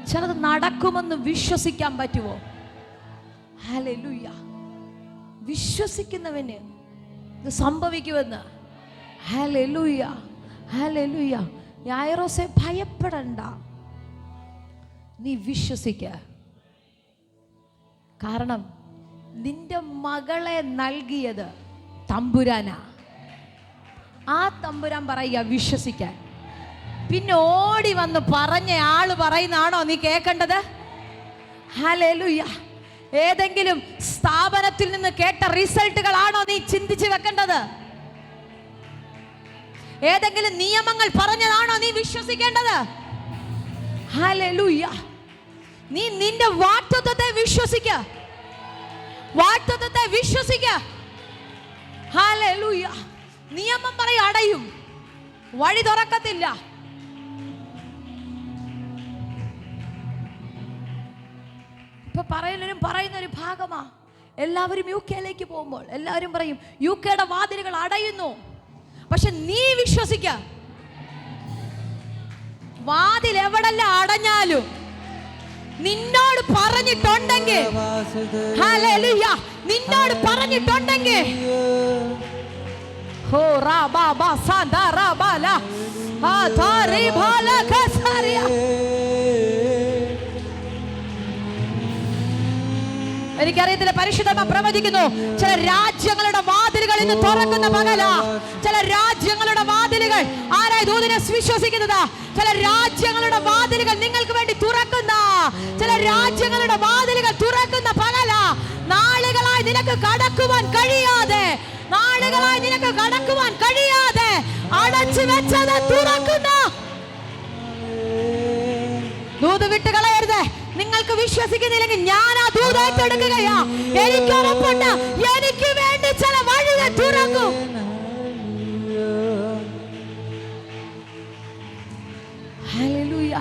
ചിലത് നടക്കുമെന്ന് വിശ്വസിക്കാൻ പറ്റുമോ? ഹല്ലേലൂയ. വിശ്വസിക്കുന്നവന് ഇത് സംഭവിക്കുമെന്ന്. Hallelujah, hallelujah. യായിറോസേ, ഭയപ്പെടണ്ട, നീ വിശ്വസിക്ക. കാരണം നിന്റെ മകളെ നൽകിയത് തമ്പുരാനാ. ആ തമ്പുരാൻ പറയുക വിശ്വസിക്കാൻ. പിന്നെ ഓടി വന്ന് പറഞ്ഞ ആള് പറയുന്നതാണോ നീ കേൾക്കേണ്ടത്? ഹല്ലേലൂയ. ഏതെങ്കിലും സ്ഥാപനത്തിൽ നിന്ന് കേട്ട റിസൾട്ടുകളാണോ നീ ചിന്തിച്ച് വെക്കേണ്ടത്? ഏതെങ്കിലും നിയമങ്ങൾ പറഞ്ഞതാണോ നീ വിശ്വസിക്കേണ്ടത്? ഹല്ലേലൂയ. നീ നിന്റെ വാഗ്ദത്തത്തെ വിശ്വസിക്ക, വാഗ്ദത്തത്തെ വിശ്വസിക്ക. ഹല്ലേലൂയ. നിയമം പറയും അടയും, വഴി തുറക്കത്തില്ല. ഇപ്പൊ പറയുന്നൊരു ഭാഗമാ. എല്ലാവരും യു കെയിലേക്ക് പോകുമ്പോൾ എല്ലാവരും പറയും യു കെയുടെ വാതിലുകൾ അടയുന്നു. പക്ഷെ നീ വിശ്വസിക്ക, വാതിൽ എവിടെല്ലാം അടഞ്ഞാലും നിന്നോട് പറഞ്ഞിട്ടുണ്ടെങ്കിൽ, ഹല്ലേലൂയ, നിന്നോട് പറഞ്ഞിട്ടുണ്ടെങ്കിൽ, ഹോ റാബാ ബാ സാദാ റാബാല ആ താരി ഭാല കസറിയ. എനിക്കറിയത്തില്ല, പരിശുദ്ധമ പ്രവചിക്കുന്നു, ചില രാജ്യങ്ങളുടെ വാതിലുകൾ ഇന്ന് തുറക്കുന്ന പകലാ. ചില രാജ്യങ്ങളുടെ വാതിലുകൾ ആരായി ദൂതനെ വിശ്വസിക്കുന്നത്? ചില രാജ്യങ്ങളുടെ വാതിലുകൾ നിങ്ങൾക്ക് വേണ്ടി തുറക്കുന്ന, ചില രാജ്യങ്ങളുടെ വാതിലുകൾ തുറക്കുന്ന പകലാ. നാളുകളായി നിനക്ക് കടക്കുവാൻ കഴിയാതെ, നാളുകളായി നിനക്ക് കടക്കുവാൻ കഴിയാതെ അടച്ചു വെച്ചത് തുറക്കുന്ന. ദൂത് വിട്ട് കളയരുത്. നിങ്ങൾക്ക് വിശ്വസിക്കുന്നില്ലെങ്കിൽ ഞാൻ ആ ദൂത് ഏറ്റെടുക്കുകയാ. എനിക്ക് ഉറപ്പുണ്ട്, എനിക്ക് വേണ്ടി ചില വഴികൾ തുറക്കും. ഹല്ലേലൂയ.